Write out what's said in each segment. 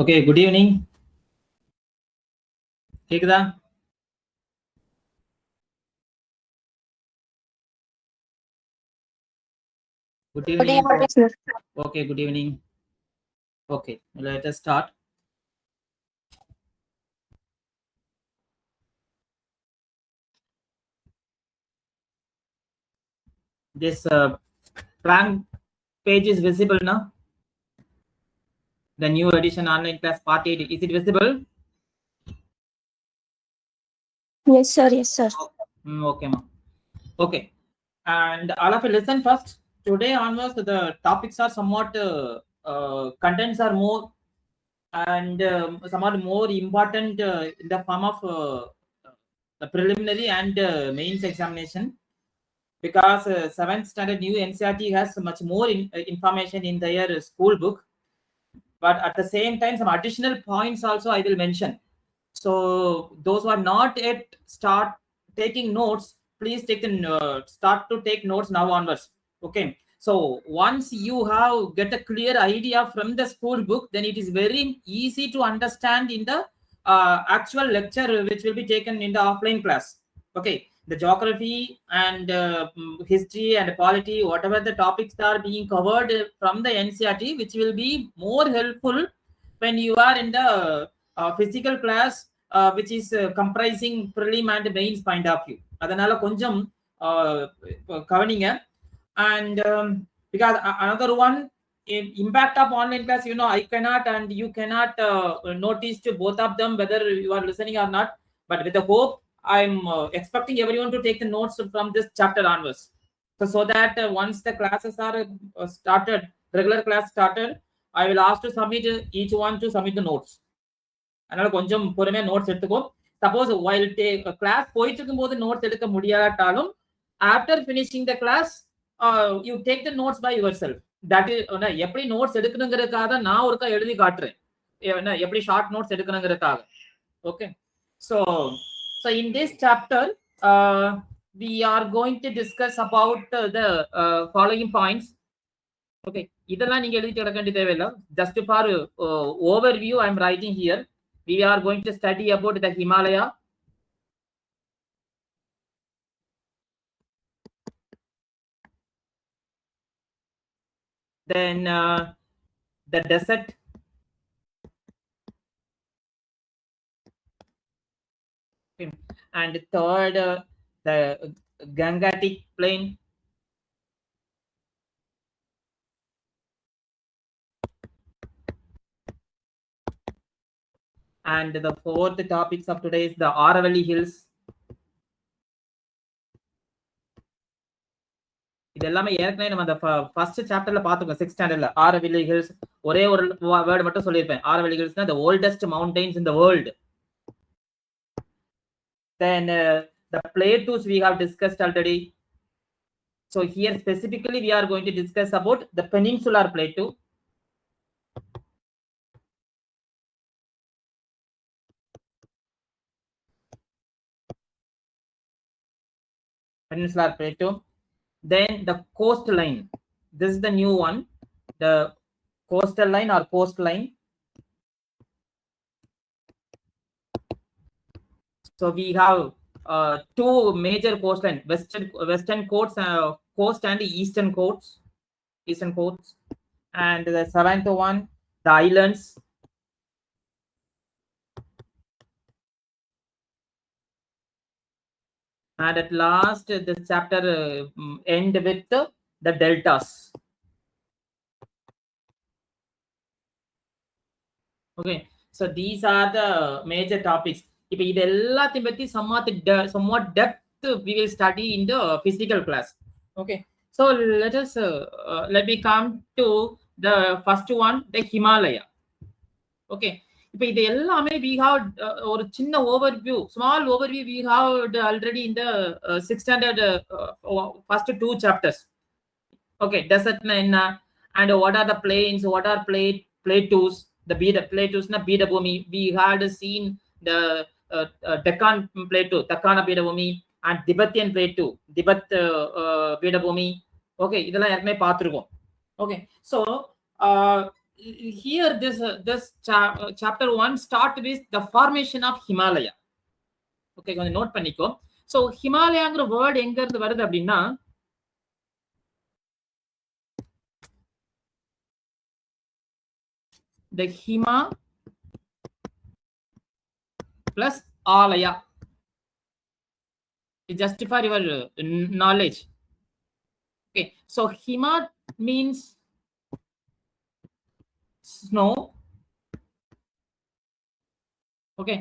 Okay, good evening. கேக்குதா? Good evening. Okay, good evening. Okay, let us start. This blank page is visible now. The new edition online class part 8, is it visible? Yes, sir. Yes, sir. Okay, ma. Okay, and all of you listen first. Today onwards, the topics are somewhat contents are more and somewhat more important in the form of the preliminary and mains examination, because 7th standard new NCERT has much more information in their school book, but at the same time some additional points also I will mention. So those who are not yet start taking notes, please take start to take notes now onwards. Okay, so once you have get a clear idea from the school book, then it is very easy to understand in the actual lecture which will be taken in the offline class. Okay, the geography and history and polity, whatever the topics are being covered from the NCERT, which will be more helpful when you are in the physical class, which is comprising prelim and mains point of view. அதனால கொஞ்சம் கவனிங்க. And because another one, impact of online class, you know, I cannot and you cannot notice to both of them whether you are listening or not, but with the hope I'm expecting everyone to take the notes from this chapter onwards, so that once the classes are started, regular class started, I will ask to submit each one to submit the notes. அதனால கொஞ்சம் பொறுமையா notes எடுத்துக்கோ. Suppose while class போயிட்டு இருக்கும்போது notes எடுக்க முடியாட்டாலும் after finishing the class you take the notes by yourself. That is எப்படி notes எடுக்கணுங்கிறதுக்காக நான் ஒருக்கா எழுதி காட்டுறேன், எப்படி ஷார்ட் நோட்ஸ் எடுக்கணுங்கிறதுக்காக. Okay, so in this chapter we are going to discuss about the following points. Okay, இதெல்லாம் நீங்க எழுதி கிடக்க வேண்டிய தேவையில்லை. Just for overview I am writing here. We are going to study about the Himalaya, then the desert, and third the Gangetic plain, and the fourth topics of today is the Aravalli hills. இது எல்லாமே ஏற்கனவே நம்ம அந்த first சாப்டர்ல பாத்துக்கோம். 6th ஸ்டாண்டர்ட்ல Aravalli hills ஒரே ஒரு word மட்டும் சொல்லிருப்பேன். Aravalli hills the oldest mountains in the world. Then the Plateaus we have discussed already. So here specifically we are going to discuss about the Peninsular Plateau. Peninsular Plateau. Then the coastline. This is the new one, the coastal line or coastline. So we have two major coastline, western coast and eastern coast, and the 7th one, the islands. And at last this chapter end with the deltas. Okay, so these are the major topics. இப்போ இது எல்லாத்தையும் பத்தி somewhat depth we will study in the physical class. Okay, so let me come to the first one, the Himalaya. Okay, இப்போ இது எல்லாமே we have ஒரு சின்ன overview, small overview we have already in the 6th standard first 2 chapters. Okay, desert na enna, and what are the plains, what are plateaus, the plateaus na Beedabhumi. We had seen the Deccan Plateau, Takkana Beedabhumi, and Tibetan Plateau, Tibet Beedabhumi. Okay, இதெல்லாம் ஏற்கனவே பார்த்துருக்கோம். Okay, so here this chapter 1 start with the formation of Himalaya. Okay, கொஞ்சம் note பண்ணிக்கோ. So ஹிமாலயாங்கிற word எங்க இருந்து வருது அப்படின்னா the Hima plus Alaya. Just for your knowledge. Okay, so Hima means snow. Okay,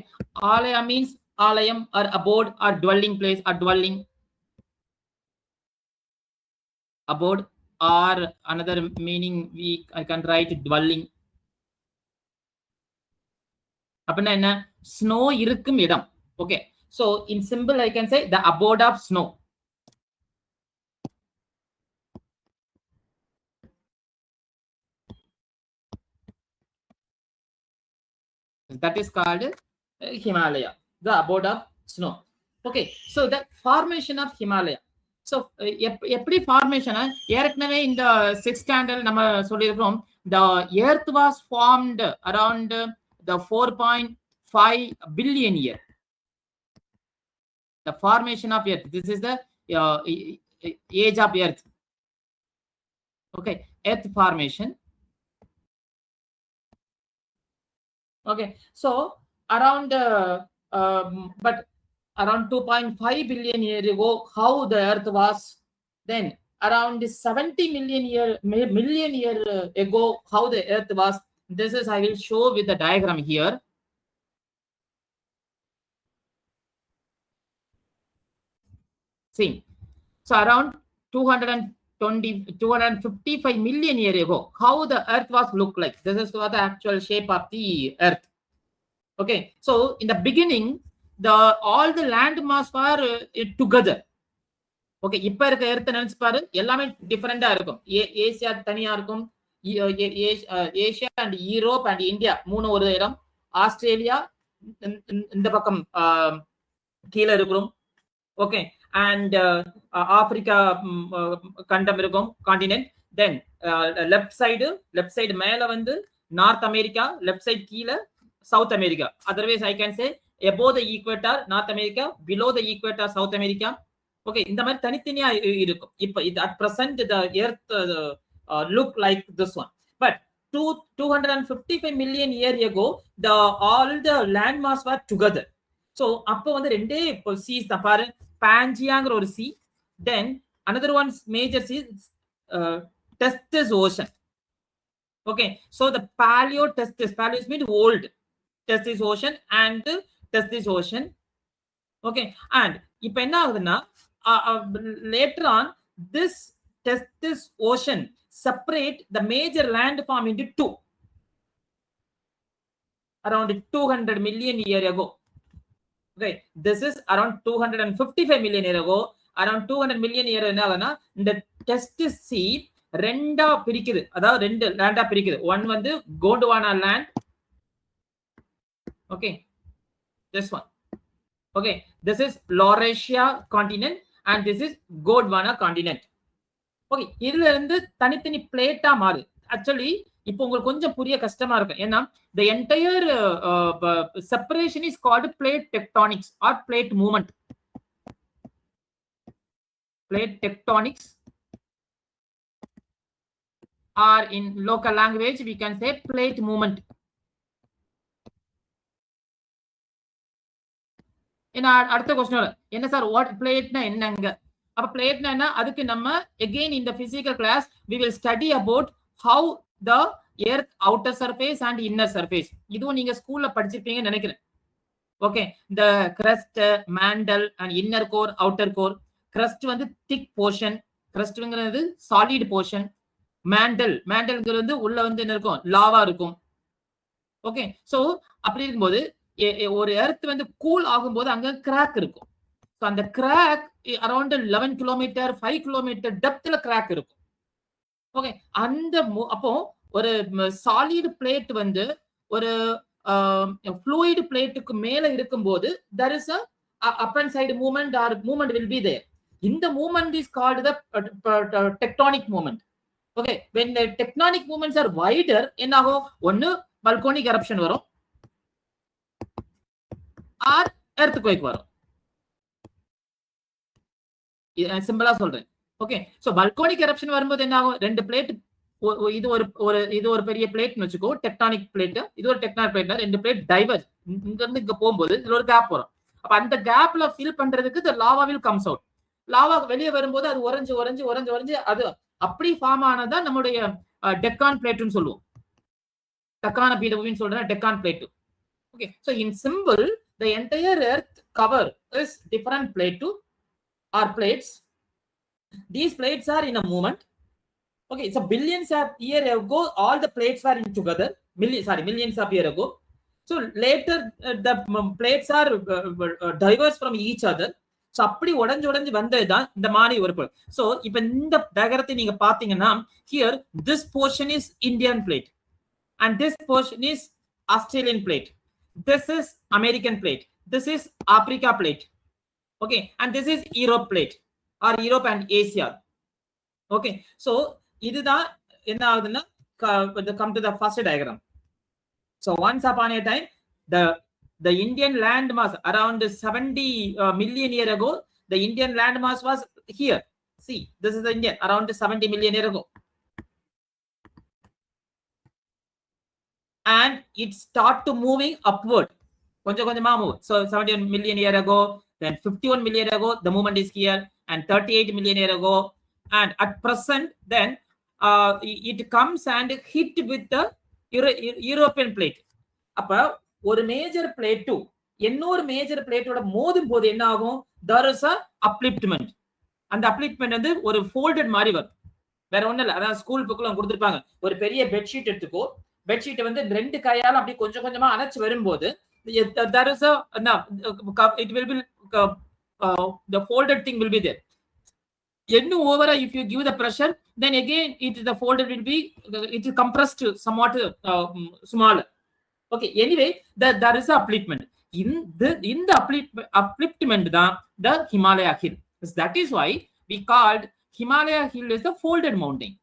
Alaya means alayam or abode or dwelling place or dwelling. Abode or another meaning I can write dwelling. அப்படின்னா என்ன? Snow இருக்கும் இடம். Okay, so in simple I can say the abode of snow. That is called Himalaya, the abode of snow. Okay, so the formation of Himalaya. So எப்படி formation ஏற்கனவே இந்த 6th standard நம்ம சொல்லியிருக்கோம். The earth was formed around the 4.5 billion year. The formation of earth, this is the age of earth. Okay, earth formation. Okay, so around but around 2.5 billion year ago how the earth was, then around 70 million year ago how the earth was. This is I will show with the diagram here. See, so around 255 million year ago how the earth was look like. This is what the actual shape of the earth. Okay, so in the beginning all the land mass were together. Okay, இப்ப இருக்க earth நினைச்சு பாரு, எல்லாமே டிஃபரெண்டா இருக்கும். Asia தனியா இருக்கும், Asia and Europe and India மூணு ஒரு இடம், ஆஸ்திரேலியா இந்த பக்கம் கீழே இருக்கிறோம். ஓகே, அண்ட் ஆப்பிரிக்கா கண்டம் இருக்கும், காண்டினென்ட். தென் லெஃப்ட் சைடு மேல வந்து நார்த் அமெரிக்கா, லெஃப்ட் சைடு கீழே South America. Otherwise I can say above the equator North America, below the equator South America. Okay, இந்த மாதிரி தனித்தனியா இருக்கும். இப்போ at present the earth look like this one, but 255 million year ago all the land mass were together. So அப்போ வந்து ரெண்டே seas தான் பாரு, Pangaeaங்கிற ஒரு sea, then another one major sea Testis Ocean. Okay, so the Paleotestis means old Testis Ocean and Testis Ocean. Okay, and இப்போ என்ன ஆகுதுன்னா later on this Testis Ocean separate the major landform into two around 200 million year ago. Okay, this is around 255 million year ago. Around 200 million year என்ன ஆகுதுன்னா இந்த Testis Sea ரெண்டா பிரிக்குது, அதாவது ரெண்டு லேண்டா பிரிக்குது. One வந்து Gondwana land. Okay, this one. Okay, this is Laurasia continent and this is Gondwana continent. Okay, இதுல இருந்து தனித்தனி பிளேட்டா மாறு. ஆக்சுவலி இப்போ உங்களுக்கு கொஞ்சம் புரிய கஷ்டமா இருக்கும், ஏன்னா the entire separation is called plate tectonics or plate movement. Plate tectonics, or in local language we can say plate movement. என்ன அடுத்த क्वेश्चन என்ன சார், வாட் பிளேட்னா என்னங்க? அப்ப பிளேட்னா என்ன, அதுக்கு நம்ம again in the physical class we will study about how the earth outer surface and inner surface. இதுவும் நீங்க ஸ்கூல்ல படிச்சிருப்பீங்கன்னு நினைக்கிறேன். Okay, the crust, mantle and inner core, outer core. crust வந்து thick portion, crustங்கிறது solid portion. mantle உள்ள வந்து என்ன இருக்கும், lava இருக்கும். ஓகே, சோ அப்படி இருக்கும்போது ஒரு எர்த் வந்து கூல் ஆகும்போது அங்க கிராக் இருக்கும். சோ அந்த கிராக் அரௌண்ட் 11 கிலோமீட்டர் 5 கிலோமீட்டர் டெப்த்ல கிராக் இருக்கும். ஓகே, அந்த அப்போ ஒரு சாலிட் பிளேட் வந்து ஒரு fluid பிளேட்டுக்கு மேல இருக்கும்போது there is a up and side movement or movement will be there. இந்த movement is called the tectonic movement. Okay, when the tectonic movements are wider, என்ன ஆகும்? ஒன்னு volcanic eruption வரும் or earthquake வரும். சிம்பிளா சொல்றேன். ஓகே, சோ volcanic eruption வரும்போது என்ன ஆகும்? ரெண்டு பிளேட், இது ஒரு பெரிய பிளேட்னு வெச்சுக்கோ, டெக்டானிக் பிளேட், இது ஒரு டெக்டானிக் பிளேட், ரெண்டு பிளேட் டைவர்ஜ், இங்க இருந்து இங்க போகும்போது இதுல ஒரு கேப் வரும். அப்ப அந்த கேப்ல ஃபில் பண்றதுக்கு the lava will comes out. Lava வெளியே வரும்போது அது உறைஞ்சு அது அப்படி ஃபார்ம் ஆனதா நம்மளுடைய டெக்கான் பிளேட்னு சொல்லுவோம். டக்கான பீடபூமின்னு சொல்றேன், Deccan plate. Okay, so in symbol the entire earth cover is different plate or plates. These plates are in a movement. Okay, so billions of years ago all the plates were in together, millions of years ago. So later the plates are diverse from each other. So அப்படி உடைஞ்சு வந்ததுதான் இந்த மாதிரி ஒரு பொருள். So இப்ப இந்த டயகிரத்தை நீங்க பாத்தீங்கன்னா, here this portion is Indian plate and this portion is Australian plate, this is American plate, this is Africa plate, okay, and this is Europe plate or Europe and Asia. Okay, so இதுதான் என்ன ஆகுதுன்னா, come to the first diagram. So once upon a time the Indian land mass around 70 million year ago, the Indian land mass was here. See, this is the Indian around 70 million year ago, and it start to moving upward. Konjama move. So 71 million year ago, then 51 million year ago, the movement is here, and 38 million year ago, and at present then it comes and hit with the European plate. அப்ப ஒரு major plate இன்னொரு major பிளேட்டோட மோதும் போது என்ன ஆகும்? there is a upliftment. அந்த upliftment வந்து ஒரு folded மாதிரி வரும், வேற ஒண்ணும் இல்ல. அதான் ஸ்கூல் புக்ல கொடுத்திருப்பாங்க, ஒரு பெரிய பெட்ஷீட் எடுத்துக்கோ, பெட்ஷீட் வந்து ரெண்டு கையால அப்படி கொஞ்சமா அணைச்சு வரும்போது there is a it will be the folded thing will be there. Enu over, if you give the pressure, then again the folded will be, it is compressed somewhat smaller. Okay, anyway, there is a upliftment. In the upliftment the Himalaya hill. That is why we called Himalaya hill is the folded mountain.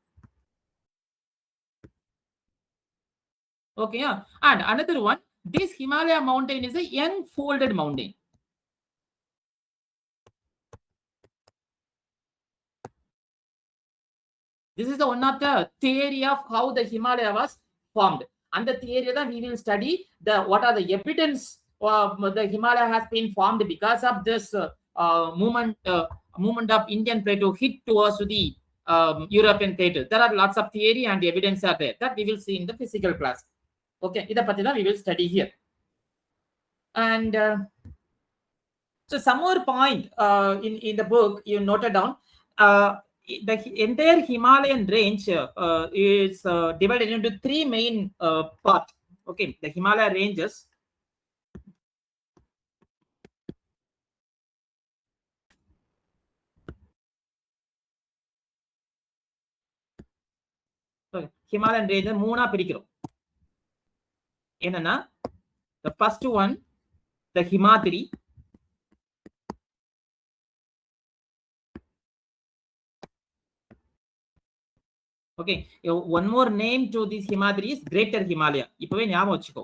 Okay, yeah. And another one, this Himalaya mountain is a young folded mountain. This is the one of the theory of how the Himalaya was formed. And the theory that we will study what are the evidence the Himalaya has been formed because of this movement of Indian plateau hit towards the European plateau. There are lots of theory and evidence are there that we will see in the physical class. Okay, ida pathina we will study here. And so some more point in the book you noted down. The entire Himalayan range is divided into three main parts. Okay, the Himalaya ranges. Okay, Himalayan range மூணா பிரிக்கிறோம். என்னன்னா, the first one, the Himadri. Okay, one more name to this Himadri is Greater Himalaya. இப்பவே ஞாபகம் வச்சுக்கோ.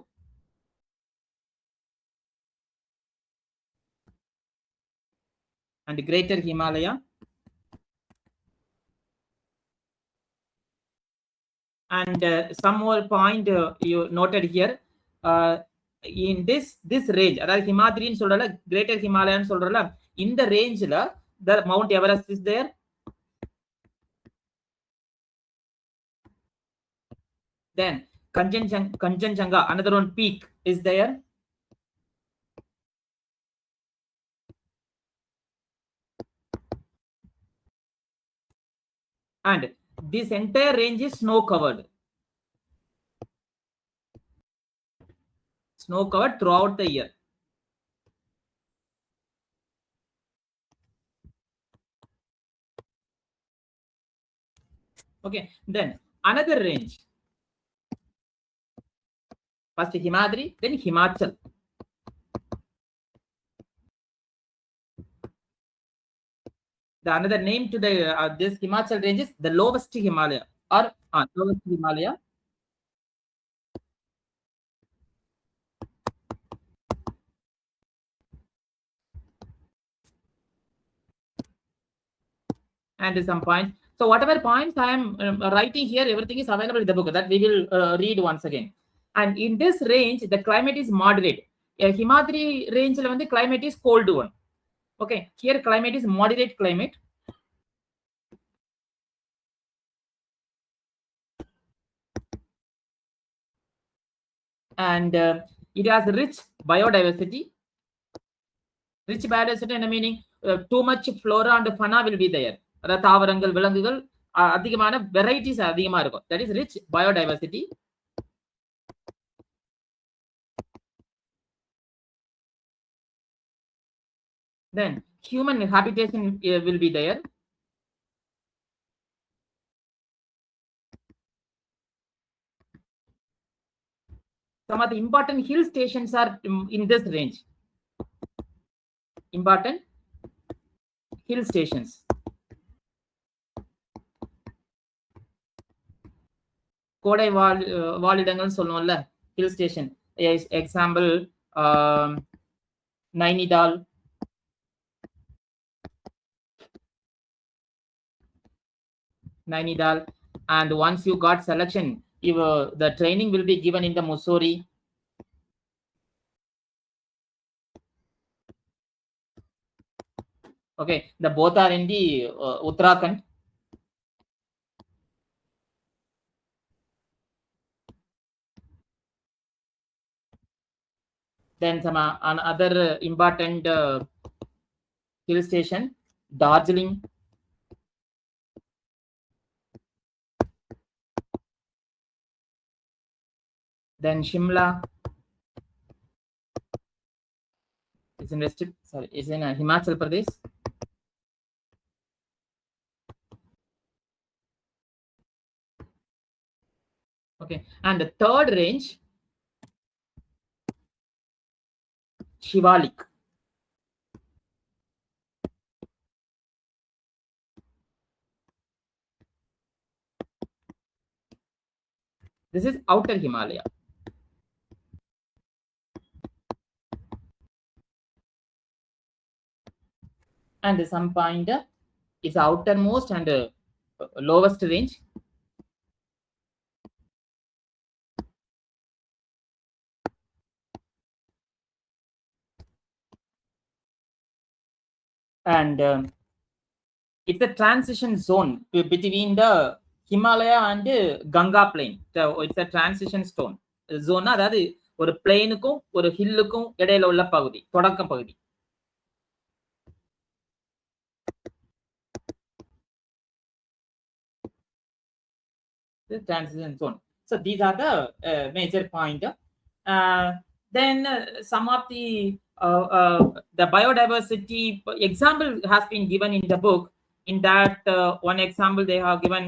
And Greater Himalaya. And some more point you noted here. In this range, அதாவது ஹிமாத்ரின்னு சொல்றல, greater ஹிமாலயான்னு சொல்றல, இந்த ரேஞ்சில the Mount Everest is there. Then Kanchenjunga, another one peak is there. And this entire range is snow covered. Snow covered throughout the year. Okay, then another range. First Himadri, then Himachal. The another name to the this Himachal range is the lowest Himalaya. or lowest Himalaya. And some points. So whatever points I am writing here, everything is available in the book that we will read once again. And in this range, the climate is moderate. Himadri range, the climate is cold one. Okay, here climate is moderate climate. And it has rich biodiversity. Rich biodiversity in the meaning too much flora and fauna will be there. தாவரங்கள் விலங்குகள் அதிகமான varieties அதிகமா இருக்கும். That is rich biodiversity. Then human habitation will be there. Some of the important hill stations are in this range. Important hill stations. கோடை வாழிடங்கள் சொல்லுவோம்ல, hill station. Example, Nainidal. And once you got selection, the training will be given in the Mussoorie. Okay, the both are in the Uttarakhand. Then some another important hill station, Darjeeling. Then Shimla. It's in it's in Himachal Pradesh. Okay, and the third range, Shivalik. This is outer Himalaya. And some point is outermost and lowest range. And it's a transition zone between the Himalaya and Ganga plain. So it's a transition zone. அதாவது ஒரு பிளேனுக்கும் ஒரு ஹில்லுக்கும் இடையில உள்ள பகுதி, தொடக்கம் பகுதி. The transition zone. So these are the major point. Then some of the biodiversity example has been given in the book. In that one example, they have given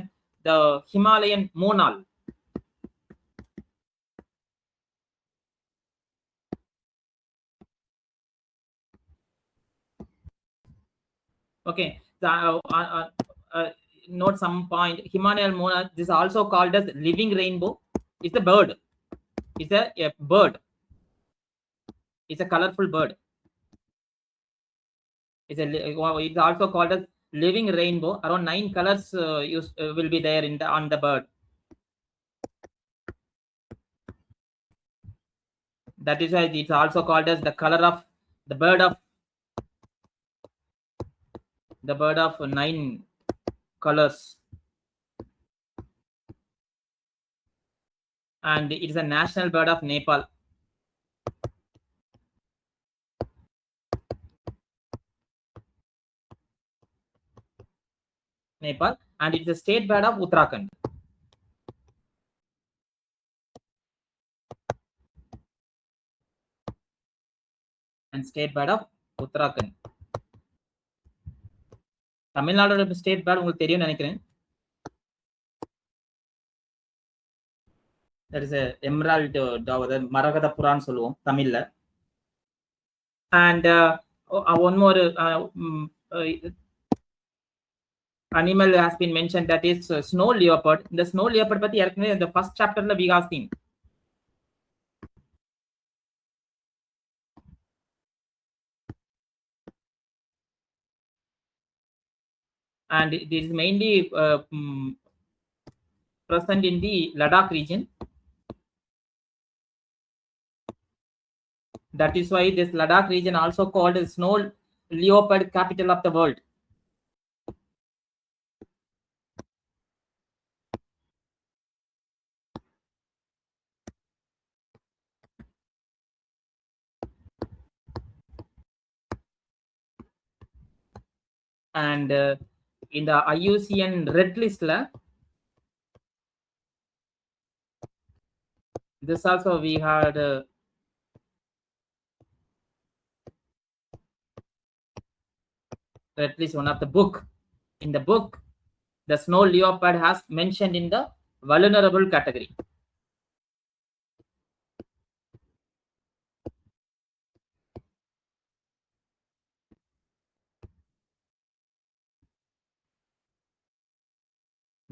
the Himalayan monal. Okay, note some point. Himalayan monal, this is also called as living rainbow. It's a bird. It's a bird. It's a colorful bird. It's also called as living rainbow. Around 9 colors will be there on the bird. That is why it's also called as the color of the bird of 9 colors. And it is a national bird of Nepal. And it's a state bird of Uttarakhand. And state bird of Uttarakhand. தமிழ்நாடோட state bird உங்களுக்கு தெரியும் நினைக்கிறேன். That is a emerald dove, மரகத புறான்னு சொல்லுவோம் தமிழ்ல. And one more animal has been mentioned, that is snow leopard. The snow leopard பத்தி ஏற்கனவே the first chapterல we have seen. And it is mainly present in the Ladakh region. That is why this Ladakh region also called snow leopard capital of the world. And in the IUCN red list, this also we had at least one of the book. In the book, the snow leopard has mentioned in the vulnerable category.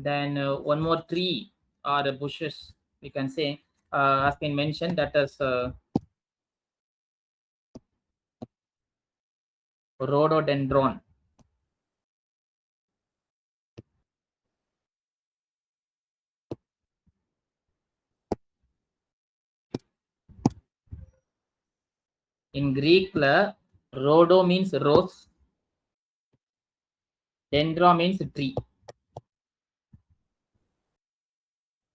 Then one more tree or bushes, we can say, has been mentioned, that is rhododendron. In Greek, rhodo means rose, dendron means tree.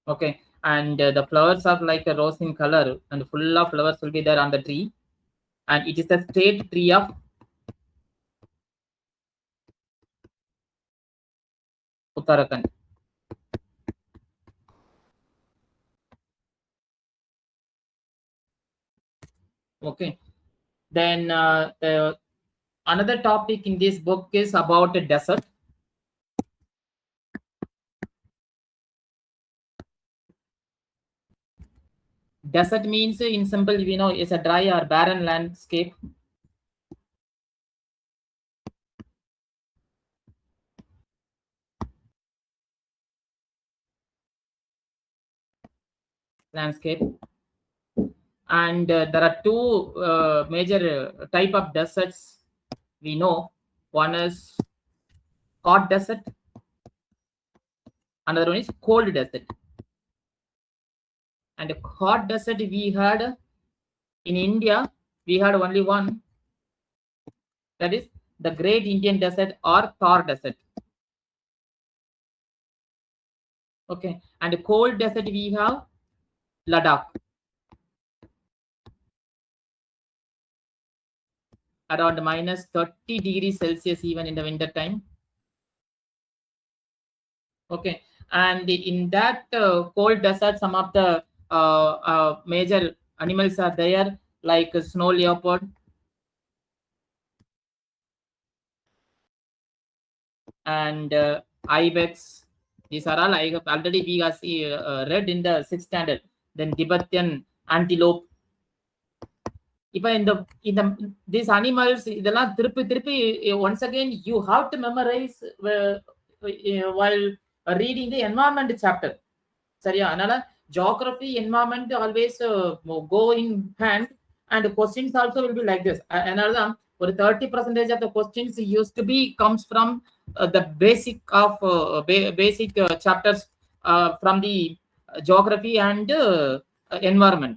Okay, and the flowers are like a rose in color, and full of flowers will be there on the tree, and it is the state tree of Uttarakhand. Okay, then another topic in this book is about a desert. Desert means, in simple, we know, is a dry or barren landscape. And there are two major type of deserts we know. One is hot desert, another one is cold desert. And hot desert we had in India, we had only one, that is the Great Indian Desert or Thar Desert. Okay, and cold desert we have Ladakh, around minus 30 degrees Celsius even in the winter time. Okay, and in that cold desert, some of the major animals are there, like snow leopard and ibex. These are all I have already we have read in the 6th standard. Then Tibetan antelope. If in the these animals, இதெல்லாம் திருப்பி திருப்பி once again you have to memorize while reading the environment chapter. சரியா? அதனால geography, environment always go in hand, and questions also will be like this. அதனால தான் ஒரு 30% of the questions used to be comes from the basic of basic chapters from the geography and environment.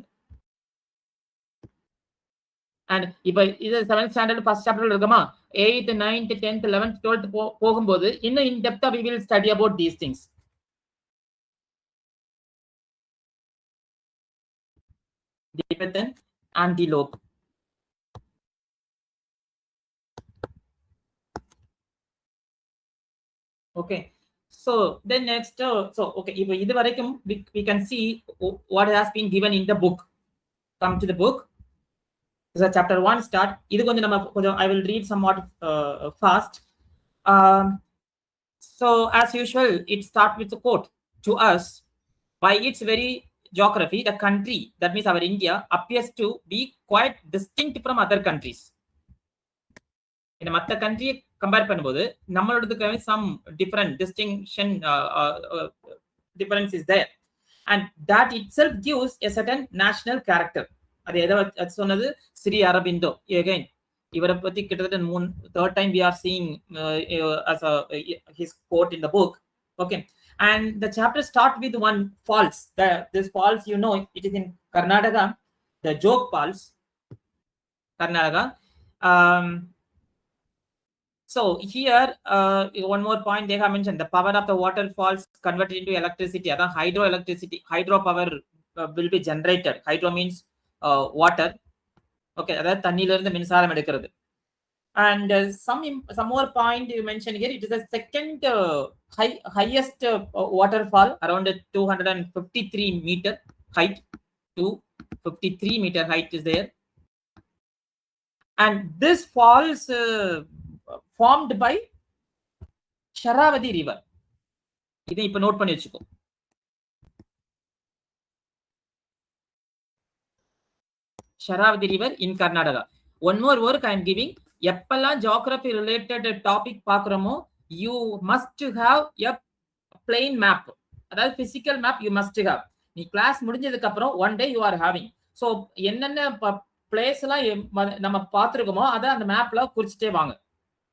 And இப்போ இது 7th standard first chapter இருக்குமா, 8th 9th 10th 11th 12th போகும்போது இன்னும் in depth we will study about these things. Tibetan antelope. Okay, so then next okay, இப்போ இது வரைக்கும் we can see what has been given in the book. Come to the book. This is chapter 1 start. இது கொஞ்சம் நம்ம கொஞ்சம் I will read somewhat fast. So as usual, it starts with a quote. To us, by its very geography, the country, that means our India, appears to be quite distinct from other countries. இந்த மற்ற கண்ட்ரியை compare பண்ணும்போது நம்மளோடதுக்கு some different distinction difference is there, and that itself gives a certain national character. அது எதை சொன்னது? Sri Aurobindo. again இவரை பத்தி கிட்டத்தட்ட third time we are seeing as his quote in the book. Okay, and the chapter start with one falls. This falls, you know, it is in Karnataka, the Jog Falls, Karnataka. So here one more point they have mentioned, the power of the waterfalls converted into electricity. That hydroelectricity, hydropower will be generated. Hydro means water. Okay, that தண்ணில இருந்து மின்சாரம் எடுக்கிறது. And some more point you mentioned here, it is the second highest waterfall, around 253 meter height. 253 meter height is there, and this falls formed by Sharavathy river. இதை இப்ப note பண்ணி வச்சுக்கோ. Sharavathy river in Karnataka. One more work I am giving. எப்பெல்லாம் geography related topic பார்க்கிறோமோ, you must have a plain map. அதாவது physical map you must have. நீ class முடிஞ்சதுக்கு அப்புறம் one day you are having. So என்னென்ன place எல்லாம் நம்ம பார்த்திருக்கோமோ அதை அந்த மேப்ல குறிச்சிட்டே வாங்க.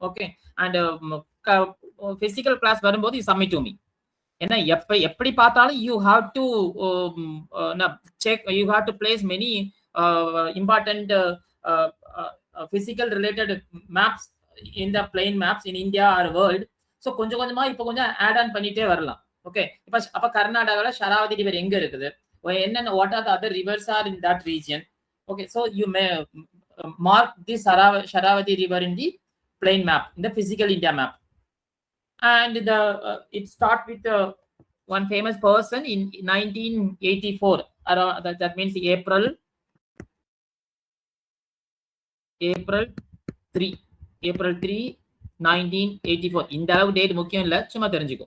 ஓகே, அண்ட் பிசிக்கல் கிளாஸ் வரும்போது யூ சப்மிட் டு மீ. ஏன்னா எப்படி பார்த்தாலும் you have to check, you have to place many important physical related maps in the plain maps in India or world. So கொஞ்சம் கொஞ்சமா இப்போ கொஞ்சம் ஆட் ஆன் பண்ணிட்டே வரலாம். ஓகே, இப்போ அப்ப கர்நாடகால ஷராவதி ரிவர் எங்க இருக்குது, என்னென்ன what are the other rivers are in that region. Okay, so you may mark this Sharavathy river in the plain map, in the physical India map. And the it start with one famous person in 1984. That means April 3, 1984. இந்த அளவு date முக்கியம் இல்ல, சும்மா தெரிஞ்சுக்கோ.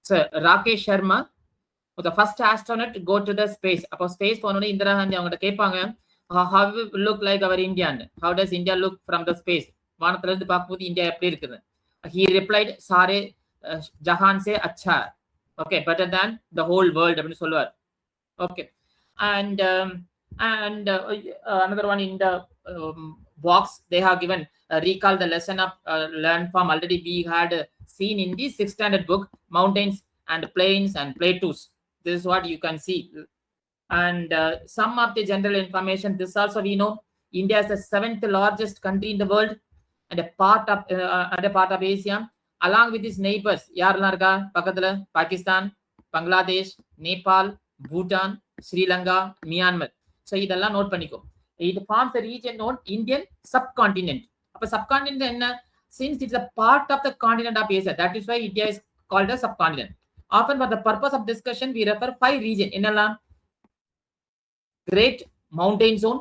So Rakesh Sharma, the first astronaut go to the space. அப்போ space போனோடனே இந்திரா காந்தி அவங்ககிட்ட கேட்பாங்க, how look like our Indian, how does India look from the space? வானத்துல இருந்து பார்க்கும்போது இந்தியா எப்படி இருக்குது? He replied, சாரே ஜஹான் சே அச்சா, okay, better than the whole world அப்படின்னு சொல்லுவார். Okay, and another one in the box they have given, recall the lesson of learned from already we had seen in the 6th standard book, mountains and plains and plateaus. This is what you can see. And some of the general information, this also we know, India is the 7th largest country in the world and a part of Asia. Along with its neighbors, யாரெல்லாம் இருக்கா பக்கத்துல? Pakistan, Bangladesh, Nepal, Bhutan, Sri Lanka, Myanmar. So இதெல்லாம் note பண்ணிக்கோ. It forms a region known Indian subcontinent. அப்ப subcontinent என்ன? Since it's a part of the continent of Asia, that is why India is called a subcontinent. Often for the purpose of discussion we refer 5 regions. என்னெல்லாம்? Great Mountain Zone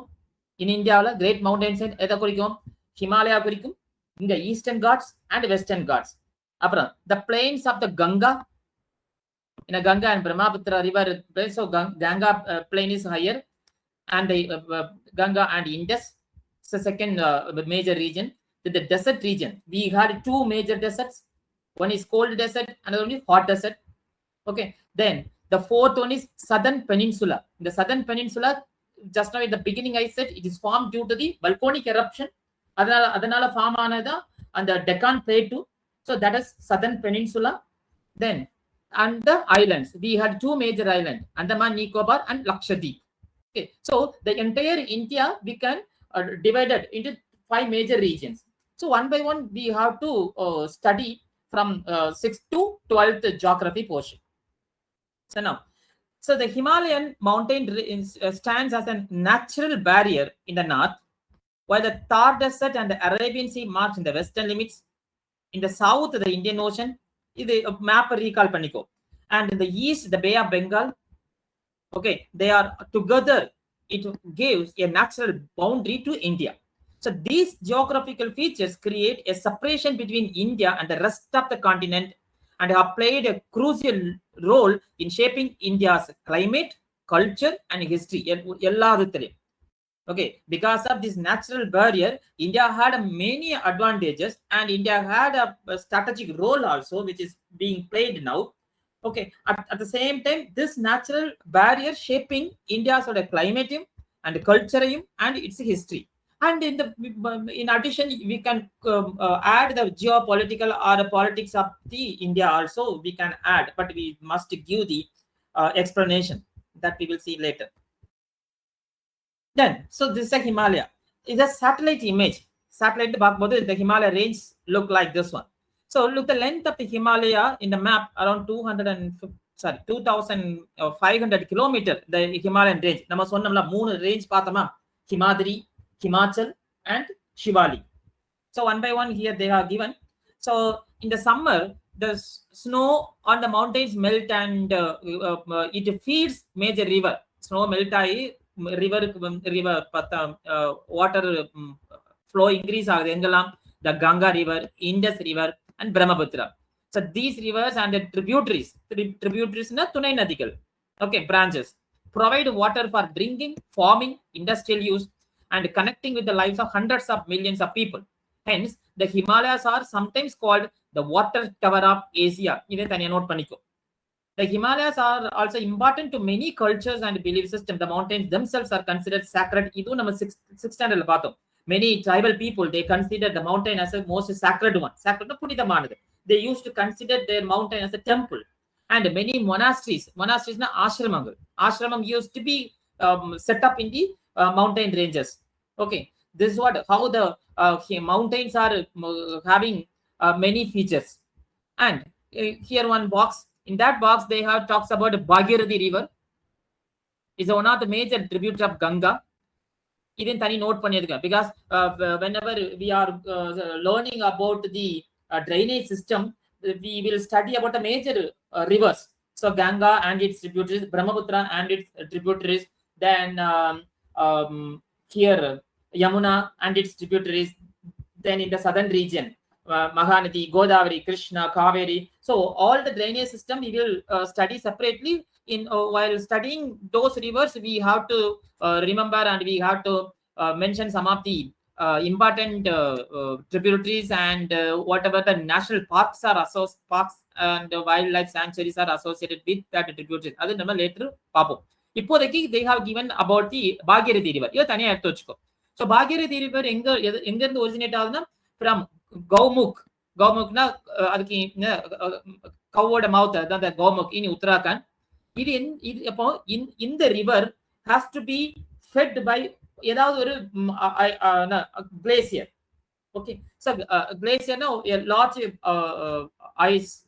in India. Great Mountain Zone எதை குறிக்கும்? Himalaya குறிக்கும், இங்க Eastern Ghats and Western Ghats. அப்புறம் the plains of the Ganga, in a Ganga and Brahmaputra river place. So Ganga plain is higher, and the Ganga and Indus. So second major region. The desert region, we had 2 major deserts. One is cold desert, another one is hot desert. Okay, then the fourth one is Southern Peninsula. The Southern Peninsula, just now at the beginning I said it is formed due to the volcanic eruption. அதனால form ஆனதா அந்த Deccan பிளேட்டூ. So that is Southern Peninsula. Then and the islands, we had 2 major islands, Andaman Nicobar and Lakshadweep. Okay, so the entire India we can divide it into 5 major regions. So one by one we have to study from 6th to 12th geography portion. So now, so the Himalayan mountain stands as a natural barrier in the north, while the Thar Desert and the Arabian Sea marks in the western limits. In the south, the Indian Ocean, இது map recall பண்ணிக்கோ. And in the east, the Bay of Bengal. Okay, they are together. It gives a natural boundary to India. So these geographical features create a separation between India and the rest of the continent and have played a crucial role in shaping India's climate, culture and history. எல்லாத்துலயும் Okay, because of this natural barrier, India had many advantages, and India had a strategic role also, which is being played now. Okay, at the same time, this natural barrier shaping India's sort of climate and culture and its history. And in addition, we can add the geopolitical or the politics of the India also. We can add, but we must give the explanation that we will see later. Then, so this is a Himalaya. It's a satellite image. Satellite the Himalaya range look like this one. So look the length of the Himalaya in the map around 2,500 kilometer. The Himalayan range. Nama sonnamla moon range pathama Himadri, Himachal, and Shivali. So one by one here they are given. So in the summer, the snow on the mountains melt and it feeds major river. Snow melt river water flow increase the Ganga river, Indus river, and Brahmaputra. So these rivers and the tributaries na Tunai Nadikal, okay, branches provide water for drinking, farming, industrial use, and connecting with the lives of hundreds of millions of people. Hence, the Himalayas are sometimes called the water tower of Asia. The Himalayas are also important to many cultures and belief systems. The mountains themselves are considered sacred. Sixth standard. Many tribal people, they consider the mountain as a most sacred one. They used to consider their mountain as a temple. And many monasteries na ashramam used to be set up in the mountain ranges. Okay, this is how the mountains are having many features. And here one box. In that box, they have talks about Bhagirathi River. Is one of the major tributaries of Ganga. Even tani note because whenever we are learning about the drainage system, we will study about the major rivers. So Ganga and its tributaries, Brahmaputra and its tributaries, then here Yamuna and its tributaries, then in the southern region, Mahanadi, Godavari, Krishna, Kaveri. So all the drainage system we will study separately. In while studying those rivers, we have to remember and we have to mention some of the important tributaries and whatever the national parks are parks and wildlife sanctuaries are associated with that tributaries. Adu nama later paapom. Ippodiki they have given about the Bhagirathi River. Idu thaniya eduthu vechukko. So Bhagirathi River enga originate agudna from Gaumukh. Gaumukh na adukku covered mouth the Gaumukh in Uttarakhand. In the river has to be fed by glacier. Okay, so glacier now a large ice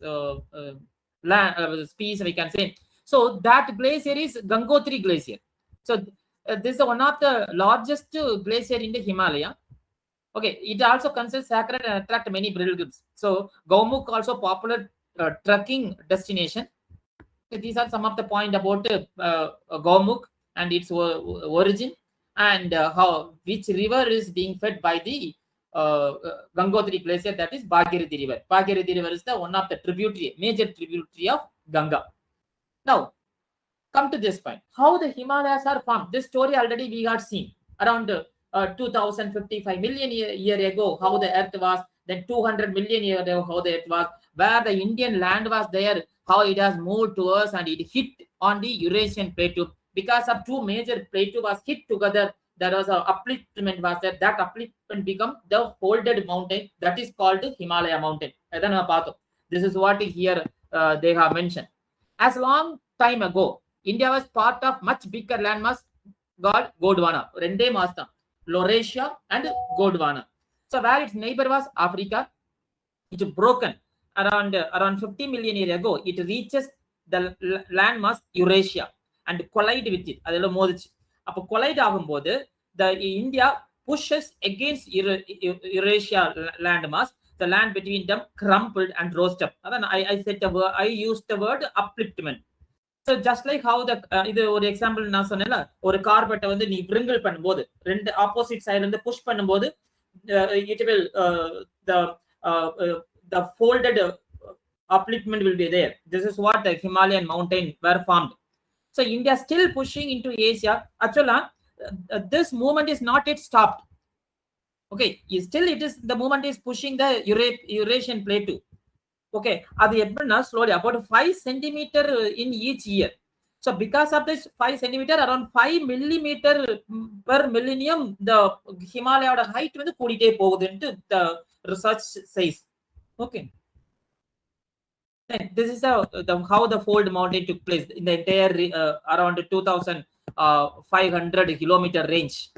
land species we can say. So that glacier is Gangotri glacier. So this is one of the largest glacier in the Himalaya. Okay, it also considers sacred and attract many pilgrims. So Gaumukh also popular trekking destination. These are some of the point about Gaumukh and its origin and how which river is being fed by the Gangotri glacier, that is Bhagirathi River. Bhagirathi River is the one of the tributary, major tributary of Ganga. Now, come to this point. How the Himalayas are formed. This story already we got seen around 2055 million year ago, how the earth was, then 200 million year ago, how the earth was, where the Indian land was there, how it has moved to us and it hit on the Eurasian plateau. Because of two major plateau was hit together, there was a upliftment was there. That upliftment become the folded mountain that is called Himalaya mountain. This is what here they have mentioned. As long time ago, India was part of much bigger landmass called Gondwana. Rende Masta, Laurasia and Gondwana. So where its neighbor was Africa, it broken around 50 million years ago. It reaches the landmass Eurasia and collide with it. Adella modichu. Appo collide agumbodhu the India pushes against Eurasia landmass. The land between them crumpled and rose up. I used the word upliftment. So just like how the இது ஒரு example நான் சொன்னேன்ல, ஒரு கார்பெட்டை வந்து நீ wrinkle பண்ணும்போது ரெண்டு opposite சைடுல இருந்து புஷ் பண்ணும்போது it will the folded upliftment will be there. This is what the Himalayan mountain were formed. So India still pushing into Asia. Actually this movement is not yet stopped. Okay, still it is, the movement is pushing the Eurasian plateau. Okay, slowly about 5 centimeter in each year. So because of this 5 centimeter, around 5 millimeter per millennium, the Himalaya height வந்து கூடிட்டே போகுதுன்னு the research says. Okay. This is how the fold mountain took place in the entire around 2,500 kilometer range.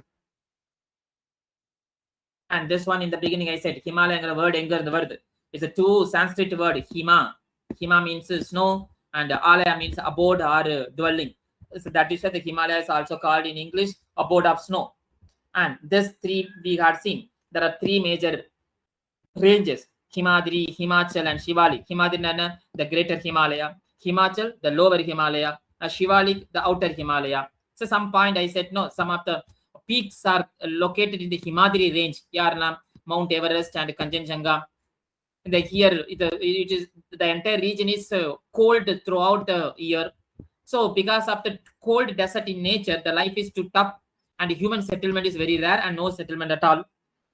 And this one in the beginning I said Himalaya word enga the word. It's a two Sanskrit word, Hima. Hima means snow and Alaya means abode or dwelling. So that is why the Himalaya is also called in English abode of snow. And this three we had seen. There are three major ranges: Himadri, Himachal, and Shivalik. Himadri, the greater Himalaya; Himachal, the lower Himalaya; Shivalik, the outer Himalaya. So some point I said no, some of the peaks are located in the Himadri range, Yarna, Mount Everest, and Kanchenjunga. Here it is the entire region is cold throughout the year. So because of the cold desert in nature, the life is too tough and human settlement is very rare and no settlement at all.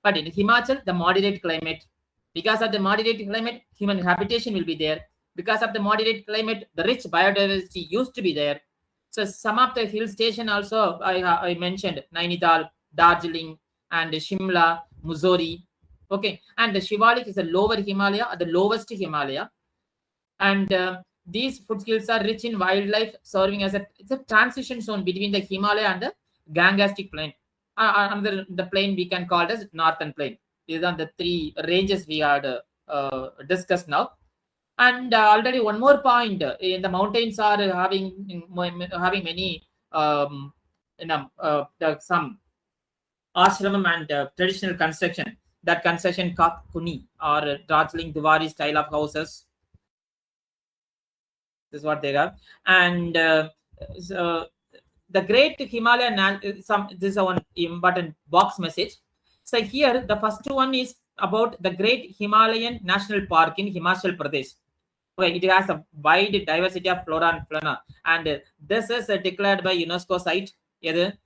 But in Himachal, the moderate climate, because of the moderate climate, human habitation will be there. Because of the moderate climate, the rich biodiversity used to be there. So some of the hill station also I mentioned Nainital, Darjeeling, and Shimla, Mussoorie. Okay, and the Shivalik is the lower Himalaya, the lowest Himalaya, and these food hills are rich in wildlife, serving as it's a transition zone between the Himalaya and the Gangetic plain. Another the plain we can call it as northern plain. These are the three ranges we had discussed now. And already one more point, in the mountains are having many some ashramam and traditional construction. That construction called Kuni or Darjeeling Diwari style of houses. This is what they are. And so the great Himalayan, this is one important box message. So here the first one is about the great Himalayan National Park in Himachal Pradesh. Okay, it has a wide diversity of flora and fauna, and this is declared by UNESCO site, the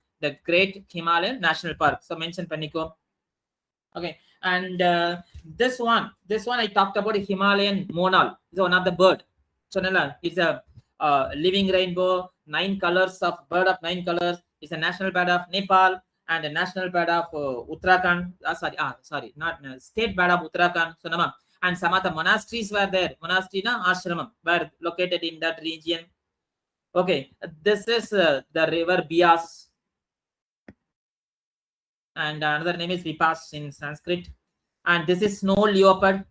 Great Himalayan National Park. So mention Paniko. Okay, and this one I talked about Himalayan monal. It's one of the bird. So it's a living rainbow, 9 colors of bird of 9 colors. It's a national bird of Nepal and a national bird of Uttarakhand. Not state bird of Uttarakhand. So and some of the monasteries were there. Monastery ashramam were located in that region. Okay, this is the river Bias, and another name is Vipas in Sanskrit. And this is snow leopard.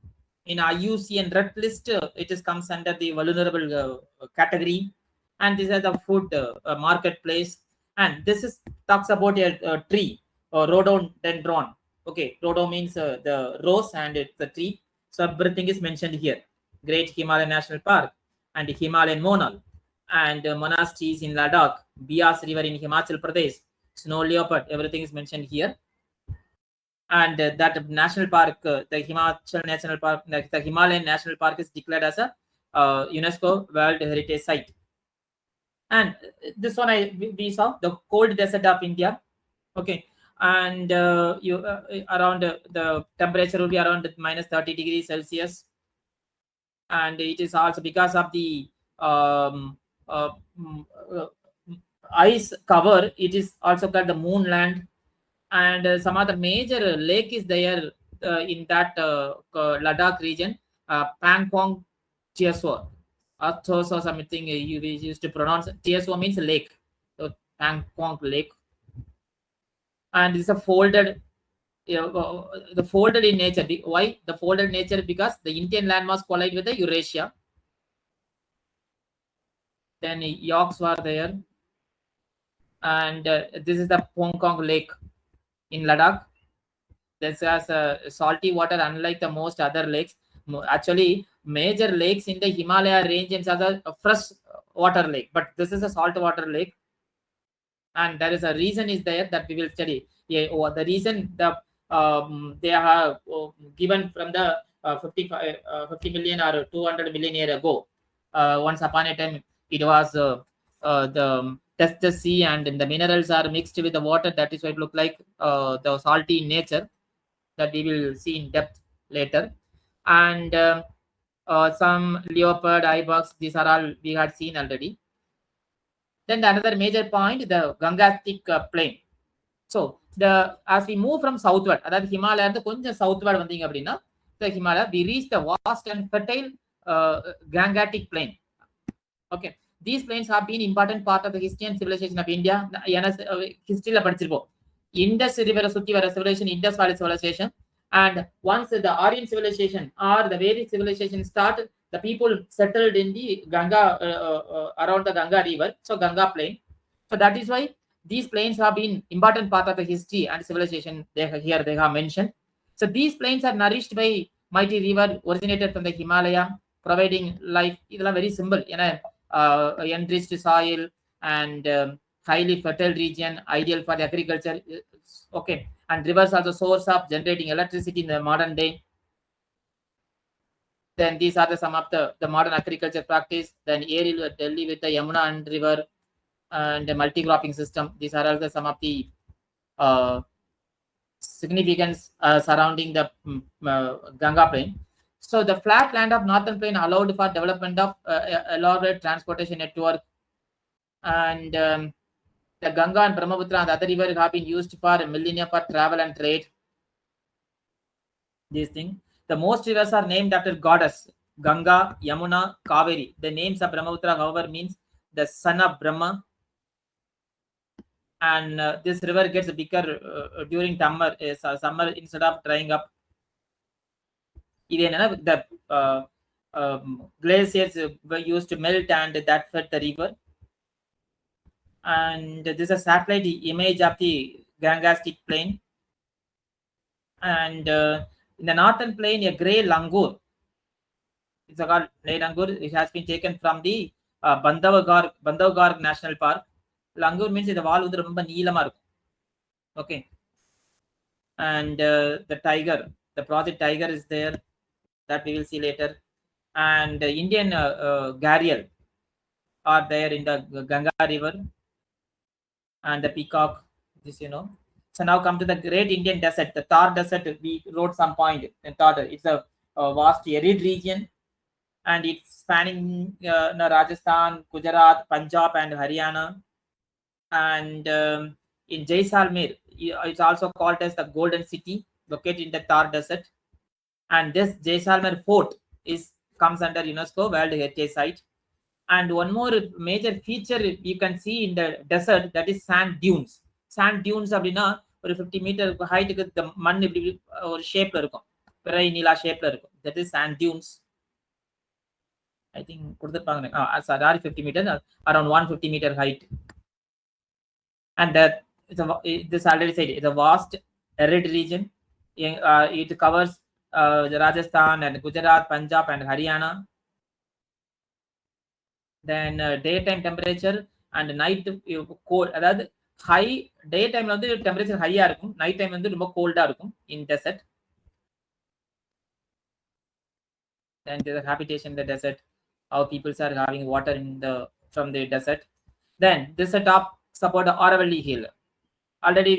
In IUCN red list, it is comes under the vulnerable category. And this is the food marketplace. And this is talks about a tree, rhododendron. Okay, rhodo means the rose, and it's the tree. So everything is mentioned here. Great Himalayan National Park and Himalayan monal, and monasteries in Ladakh, Bias River in Himachal Pradesh, snow leopard, everything is mentioned here. And that national park, the Himachal National Park, the Himalayan National Park is declared as a UNESCO World Heritage Site. And this one we saw the cold desert of India. Okay, and around the temperature will be around minus 30 degrees Celsius. And it is also because of the ice cover, it is also called the moonland. And some other major lake is there in that Ladakh region, Pangkong Tieswa, or something you used to pronounce. Tieswa means lake, so Pangkong Lake. And it's a folded, the folded in nature. Why the folded nature? Because the Indian landmass collide with the Eurasia. Then Yorks were there, and this is the Pangkong Lake in Ladakh. This has salty water, unlike the most other lakes. Actually, major lakes in the Himalaya ranges are a fresh water lake, but this is a salt water lake. And there is a reason is there that we will study. The reason they have given from the 50 million or 200 million year ago. Once upon a time, it was the test the sea, and the minerals are mixed with the water. That is why it look like the salty in nature, that we will see in depth later. And some leopard, ibex, these are all we had seen already. Then another major point, the Gangetic plain. So as we move from southward, that Himalaya and the southward vandinga appadina, the Himalaya, we reach the vast and fertile Gangetic plain. Okay, these plains have been important part of the history and civilization of India. History la padichirupom. Indus river sutti vara civilization, Indus Valley civilization, and once the Aryan civilization or the Vedic civilization started, the people settled in the Ganga around the Ganga river, so Ganga plain. So that is why these plains have been important part of the history and civilization. They have mentioned. So these plains are nourished by mighty river originated from the Himalaya, providing life. Idella very simple. Enriched soil and highly fertile region, ideal for agriculture. Okay, and rivers are the source of generating electricity in the modern day. Then these are some of the modern agriculture practice. Then aerial Delhi with the Yamuna and river and the multi-cropping system. These are also some of the significance surrounding the Ganga plain. So the flat land of northern plain allowed for development of elaborate transportation network, and the Ganga and Brahmaputra and other rivers have been used for millennia for travel and trade. These things. The most rivers are named after goddess: Ganga, Yamuna, Kaveri. The names of Brahmaputra, however, means the son of Brahma. And this river gets bigger during summer instead of drying up. The glaciers were used to melt, and that fed the river. And this is a satellite image of the Gangetic plain. And in the northern plain, a grey langur. It's called grey langur. It has been taken from the Bandhavgarh National Park. Langur means the wall வந்து ரொம்ப நீளமா இருக்கும். Okay. And the tiger, the project tiger is there, that we will see later. And Indian gharial are there in the Ganga river, and the peacock, this So now come to the great Indian desert, the Thar desert. We wrote some point in Thar. It's a vast arid region, and it's spanning Rajasthan, Gujarat, Punjab, and Haryana. And in Jaisalmer, it's also called as the Golden City, located in the Thar desert. And this Jaisalmer fort comes under UNESCO World Heritage Site. And one more major feature you can see in the desert, that is sand dunes. Sand dunes அப்படின்னா ஒரு 50 metre ஹைட்டுக்கு மண் இப்படி ஒரு ஷேப்ல இருக்கும், பிறை நீலா ஷேப்ல இருக்கும். That is sand dunes. I think கொடுத்துருப்பாங்க. Sorry, 50 meter, around 150 meter height. And this already said, it's a vast arid region. It covers Rajasthan and Gujarat, Punjab, and Haryana. Then daytime temperature and night cold. அதாவது high daytimeல வந்து temperature high-ஆ இருக்கும், night time வந்து ரொம்ப cold-ஆ இருக்கும் in desert. Then the habitation in the desert, how people are having water from the desert. Then this is a top support the Aravalli hill. Already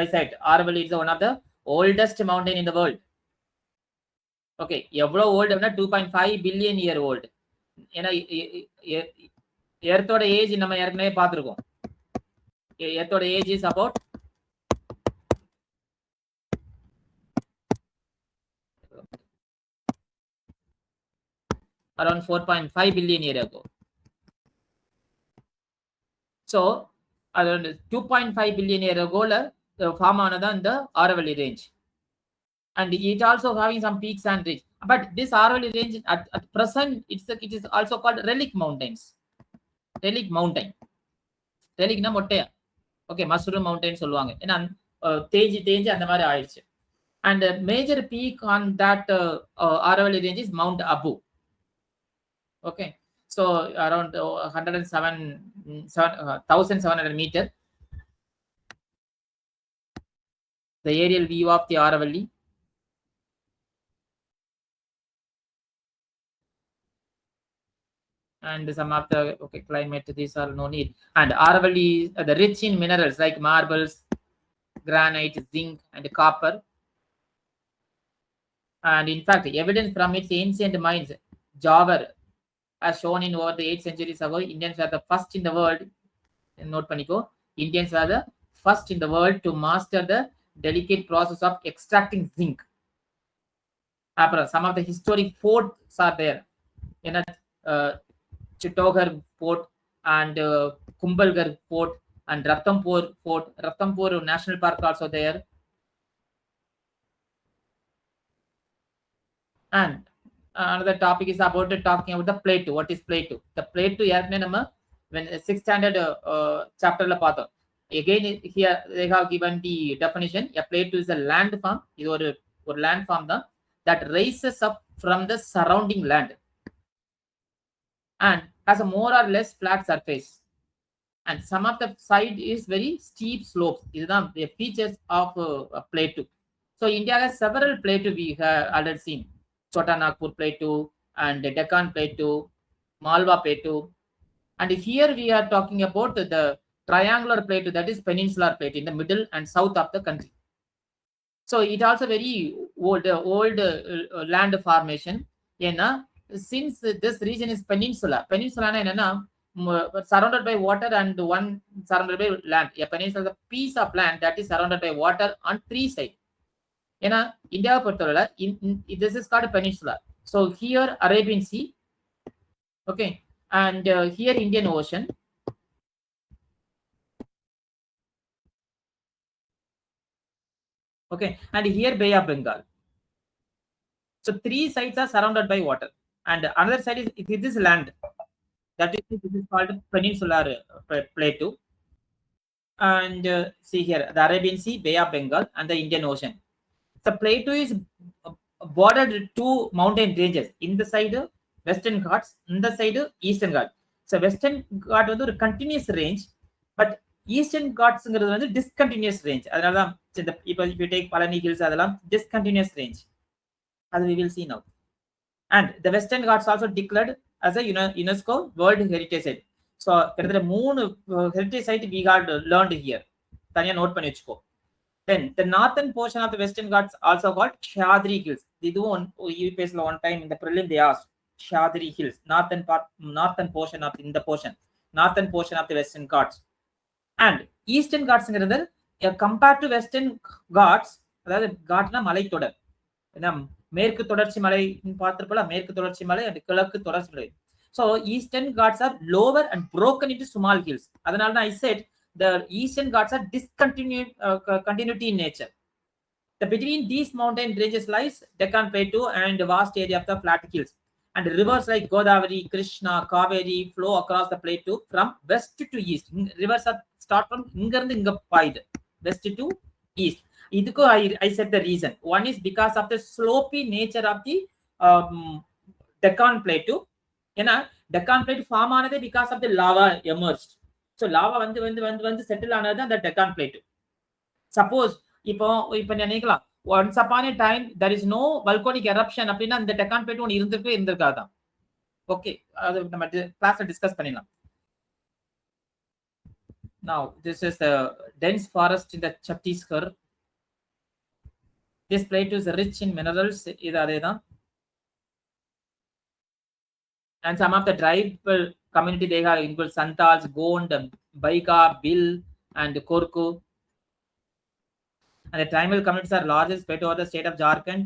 I said Aravalli is one of the oldest mountain in the world. Okay, எவ்வளவு old அப்படின்னா 2.5 billion year old. ஏன்னா எர்த்தோட age நம்ம ஏற்கனவே பார்த்துருக்கோம். எர்த்தோட age is about around 4.5 billion year ago. So around 2.5 billion year ago form ஆனதான் இந்த Aravalli range. And it also having some peaks and ridge. But this Aravalli range at present, it is also called relic mountains. Relic mountain. Relicனா மொட்டையா. Okay, mushroom mountain சொல்லுவாங்க. ஏன்னா தேஞ்சி அந்த மாதிரி ஆயிடுச்சு. And major peak on that Aravalli range is Mount Abu. Okay, so around 107,700 meter. The aerial view of the Aravalli. and some of the climate, these are no need. And Aravalli, the rich in minerals like marbles, granite, zinc, and copper. And in fact, evidence from its ancient mines, Jawar, as shown in over the 8 centuries ago, Indians were the first in the world. Note paniko, Indians were the first in the world to master the delicate process of extracting zinc. Some of the historic forts are there. In Chittorgarh Fort and Kumbhalgarh Fort and Ranthambore Fort. Ranthambore National Park also there. And another topic is about talking about the Plateau. What is Plateau? The Plateau, when 6th standard chapter la paatho. Again, here they have given the definition. A Plateau is a landform. This is a landform that rises up from the surrounding land and has a more or less flat surface. And some of the side is very steep slopes. These are the features of Plateau. So India has several Plateau we have already seen. Chota Nagpur Plateau and Deccan Plateau, Malwa Plateau. And here we are talking about the triangular plateau, that is Peninsular Plateau in the middle and south of the country. So it also very old land formation. Since this region is peninsula surrounded by water and one surrounded by land. A peninsula is a piece of land that is surrounded by water on 3 sides. India this is called a peninsula. So here Arabian Sea, okay, and here Indian Ocean. Okay, and here Bay of Bengal. So 3 sides are surrounded by water, and another side is it is land. That is, this is called Peninsular Plateau. And see here, the Arabian Sea, Bay of Bengal, and the Indian Ocean. The plateau is bordered 2 mountain ranges. In the side Western Ghats, in the side Eastern Ghats. So Western Ghats is a continuous range, but Eastern Ghats is a discontinuous range. If you take Palani Hills, discontinuous range, as we will see now. And the Western Ghats also declared as a UNESCO World Heritage Site. So there are 3 heritage sites we got learned here. Tanya note panni vechukko. Then the northern portion of the Western Ghats also called Shadri Hills. One time in the prelim they asked Shadri Hills, northern portion of the Western Ghats. And Eastern Ghats compared to Western Ghats, அதாவது காட்னா மலைத்தொடர். மேற்கு தொடர்ச்சி மலை பார்த்திருப்பல, மேற்கு தொடர்ச்சி மலை and கிழக்கு தொடர்ச்சி மலை. So Eastern Ghats are lower and broken into small hills. அதனால தான் I said the Eastern Ghats are continuity in nature. Between these mountain ranges lies Deccan Plateau and the vast area of the flat hills. And rivers like Godavari, Krishna, Kaveri flow across the plateau from west to east. Rivers are start from west to east. I said the reason. One is because of the slopy nature of the Deccan Plateau. Deccan Plateau form another because of the lava emerged. So lava வந்து settle ஆனது அந்த Deccan Plateau. Suppose இப்போ நினைக்கலாம், once upon a time there is no volcanic eruption அப்படின்னா இந்த Deccan Plateau இருந்திருக்காதான். Okay, அது நம்ம கிளாஸ்ல டிஸ்கஸ் பண்ணிடலாம். Now this is the dense forest in the Chhattisgarh. This plateau is rich in minerals. இது அதேதான். And some of the tribal community they have include Santals, Gond, Baika, Bil, and Korku. And the tribal communities are largest spread over the state of Jharkhand,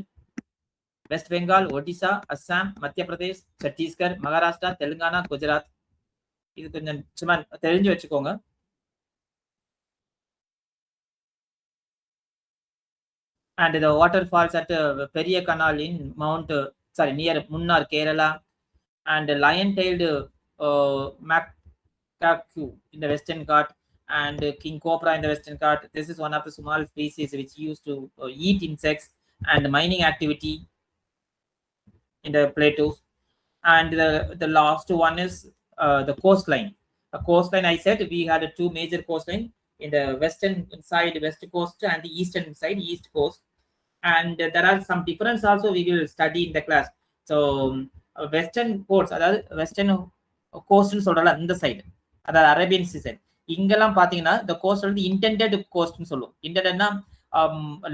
West Bengal, Odisha, Assam, Madhya Pradesh, Chhattisgarh, Maharashtra, Telangana, Gujarat. இது கொஞ்சம் சும்மா தெரிஞ்சு வச்சுக்கோங்க. And the waterfalls at Periya Canal in near Munnar, Kerala, and lion-tailed macaque in the Western Ghat, and king cobra in the Western Ghat. This is one of the small species which used to eat insects, and mining activity in the plateaus. And the last one is the coastline. The coastline, I said we had 2 major coastline in the western side, west coast, and the eastern side, east coast. And there are some difference also we will study in the class. So western ports, western கோஸ்ட்னு சொல்றல இந்த side, அதாவது Arabian sea side. இங்கெல்லாம் பாத்தீங்கன்னா இந்த cost வந்து intended கோஸ்ட்னு சொல்லுவோம். இன்டெண்டட்னா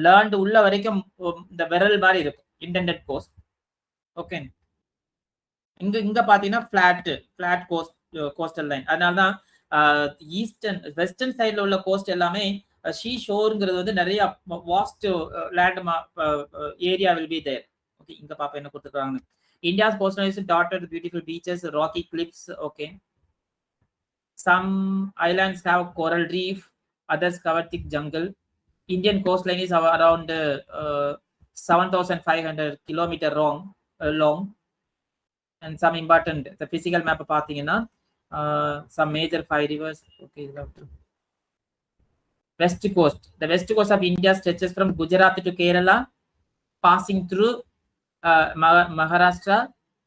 learned உள்ள வரைக்கும் இந்த விரல் மாதிரி இருக்கும், இன்டெண்டட் கோஸ்ட். ஓகே, இங்க பாத்தீங்கன்னா ஃபிளாட் கோஸ்டல் லைன். அதனாலதான் ஈஸ்டர்ன் வெஸ்டர்ன் சைடுல உள்ள கோஸ்ட் எல்லாமே ஷீ ஷோர்ங்கிறது வந்து நிறைய vast land area will be there. Okay, இங்க பாப்பா என்ன கொடுத்துருக்காங்க. India's coastline is dotted with beautiful beaches, rocky cliffs. Okay, some islands have coral reef, others cover thick jungle. Indian coastline is around 7,500 kilometer long. And some important the physical map பாத்தீங்கன்னா some major 5 rivers. Okay, west coast. The west coast of India stretches from Gujarat to Kerala, passing through Maharashtra,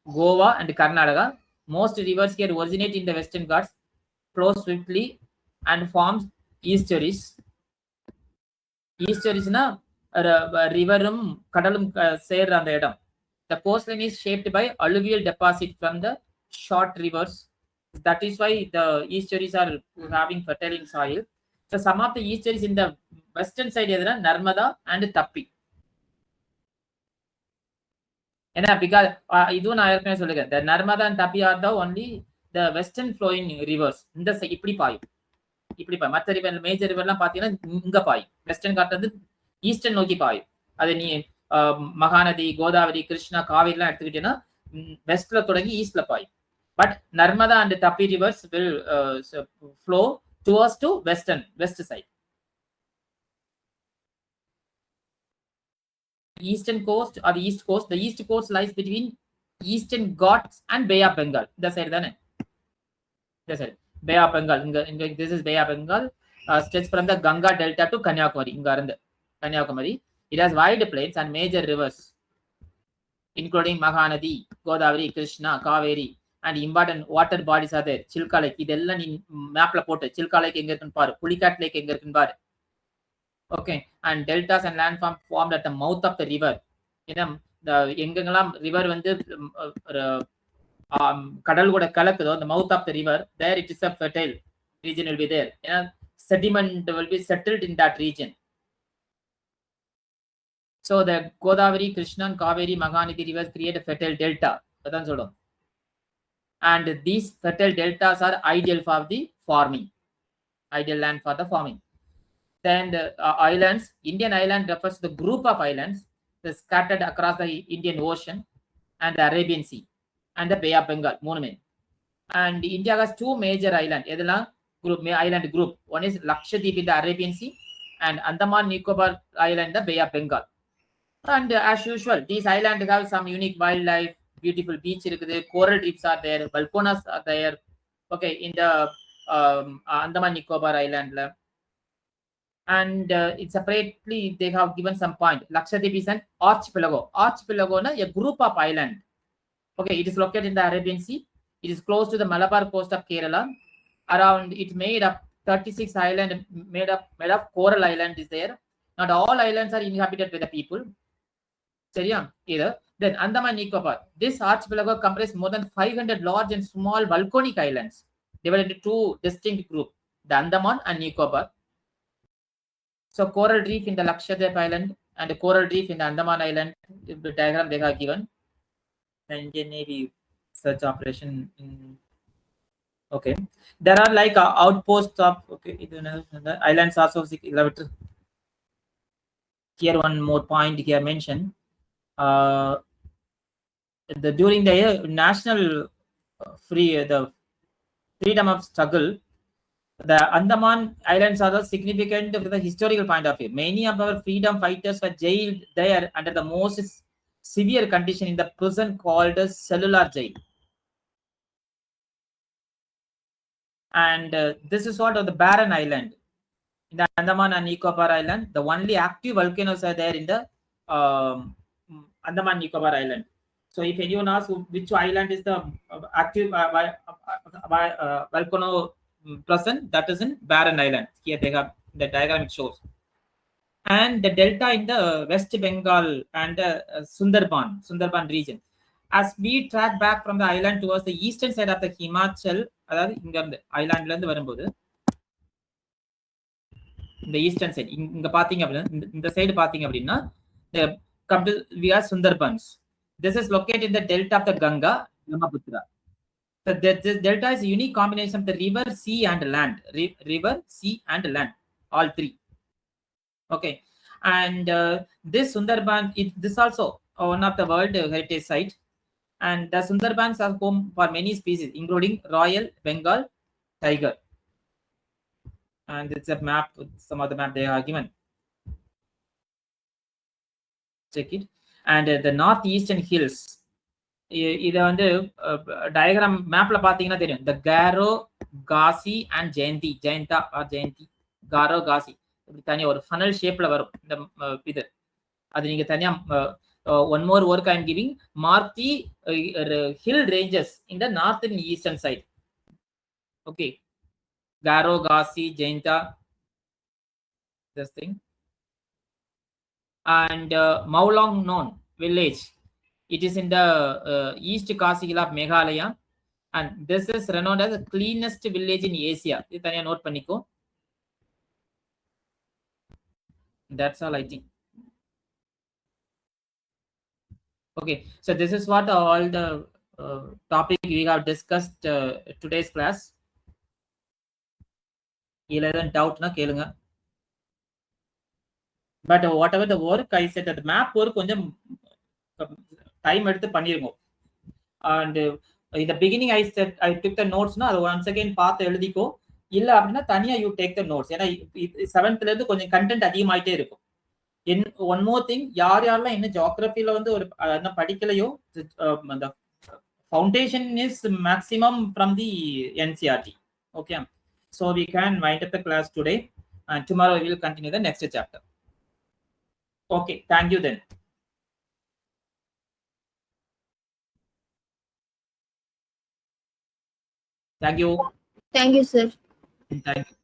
Goa and Karnataka. Most rivers here originate in the Western Ghats, flow swiftly and forms estuaries. Estuariesனா ரிவரும் கடலும் சேர்ற அந்த இடம். The coastline is shaped by alluvial deposit from the short rivers. That is why the estuaries are having fertile soil. So some of the estuaries in the western side எதுனா Narmada and தப்பி. ஏன்னா because இதுவும் நான் ஏற்கனவே சொல்லிருக்கேன், the Narmada and தப்பி are the only the western flowing rivers. இந்த இப்படி பாயும். மற்ற ரிவர் மேஜர் ரிவர்லாம் பாத்தீங்கன்னா இங்க பாயும், வெஸ்டர்ன் காட் வந்து ஈஸ்டர்ன் நோக்கி பாயும். அது நீ மகாநதி, கோதாவரி, கிருஷ்ணா, காவிரிலாம் எடுத்துக்கிட்டீங்கன்னா வெஸ்ட்ல தொடங்கி ஈஸ்ட்ல பாயும். But Narmada and Tapi rivers will flow towards to west side. Eastern coast or the east coast. The east coast lies between Eastern Ghats and Bay of Bengal. இந்த சைடு தானே, இந்த சைடு Bay of Bengal. இங்க this is Bay of Bengal, stretch from the Ganga Delta to Kanyakumari. இங்க இருந்து Kanyakumari. It has wide plains and major rivers including Mahanadi, Godavari, Krishna, Kaveri, and important water bodies are there. Chilka Lake இதெல்லாம் நீ மேப்ல போட்டு Chilka Lake எங்க இருக்குன்னு பாரு, Pulicat Lake எங்க இருக்குன்னு பாரு. Okay, and deltas and landform formed at the mouth of the river. ஏன்னா எங்கெங்கெல்லாம் ரிவர் வந்து கடல் கூட கலக்குதோ, the mouth of the river, there it is a fertile region will be there. ஏன்னா sediment will be settled in that region. So the Godavari, Krishna, Kaveri, Mahanadi rivers create a fertile delta. அதான் சொல்றோம். And these fertile deltas are ideal for the farming, ideal land for the farming. Then the islands, Indian island refers to the group of islands scattered across the Indian Ocean and the Arabian Sea and the Bay of Bengal. And India has two major islands. Island group. One is Lakshadweep in the Arabian Sea and Andaman Nicobar Island, the Bay of Bengal. And as usual, these islands have some unique wildlife, beautiful beach, coral reefs are there, volcanoes are there. Okay, in the Andaman Nicobar Island. And it separately they have given some point. Lakshadweep is an archipelago. Archipelago na a group of island. Okay, it is located in the Arabian Sea. It is close to the Malabar coast of Kerala. Around it made up 36 island made of coral island is there. Not all islands are inhabited by the people. Either. Then Andaman Nicobar. This archipelago comprises more than 500 large and small volcanic islands divided into two distinct groups, the Andaman and Nicobar. So coral reef in the Lakshadweep Island and a coral reef in the Andaman Island. The diagram they have given. The Indian Navy search operation. Okay, there are like outposts of the islands also. Here one more point here mentioned. During the national freedom of struggle, the Andaman Islands are significant from the historical point of view. Many of our freedom fighters were jailed there under the most severe condition in the prison called cellular jail. And this is what of the barren island. In the Andaman and Nicobar Island, the only active volcanoes are there in the Andaman Nicobar Island. So if anyone asks which island is the active volcano present, that is in barren island. Here they have the diagram it shows. And the delta in the West Bengal and Sundarban region. as we track back from the island towards the eastern side of the Himachal, அதாவது இங்க இருந்து ஐலாண்ட்ல இருந்து வரும்போது இந்த eastern side இங்க பாத்தீங்க அப்படின்னா இந்த சைடு பாத்தீங்க அப்படின்னா come to we are Sundarbans. This is located in the delta of the Ganga, Brahmaputra. So this delta is a unique combination of the river, sea, and land. River, sea, and land, all three. Okay, and this Sundarban, this also one of the World Heritage Site, and the Sundarbans are home for many species, including Royal Bengal tiger. And it's a map with some of the map they are given. Check it. And the northeastern hills. இத வந்து diagram மேப்ல பாத்தீங்கன்னா தெரியும். The Garo, Gasi and Jayanta or Jayanti, Garo, Gasi இப்படி தனியா ஒரு funnel ஷேப்ல வரும் இந்த இது. அது நீங்க தனியா one more work I am giving, mark the hill ranges in the north and eastern side. Okay, Garo, Gasi, Jayanta, this thing. And Maulong Non village, it is in the east Kasigil of Meghalaya, and this is renowned as the cleanest village in Asia. இது தனியா note பண்ணிக்கோ. That's all I think. Okay, so this is what all the topic we have discussed today's class. இதுல ஏதாவது டவுட்னா கேளுங்க. But whatever the work I said, that map work கொஞ்சம் time எடுத்து பண்ணிருங்க. And in the beginning I said I took the notes, na அது once again பார்த்து எழுதிக்கோ. இல்ல அப்படின்னா தனியா you take the notes. ஏன்னா 7th ல இருந்து கொஞ்சம் கண்டென்ட் அதிகமாயிட்டே இருக்கும். ஒன் மோர் திங், யார் யாரெல்லாம் என்ன ஜியோகிராஃபில வந்து ஒரு என்ன படிக்கலையோ, அந்த foundation is maximum from the NCERT. Okay, so we can wind up the class today, and tomorrow we will continue the next chapter. Okay, thank you then. Thank you. Thank you, sir. Thank you.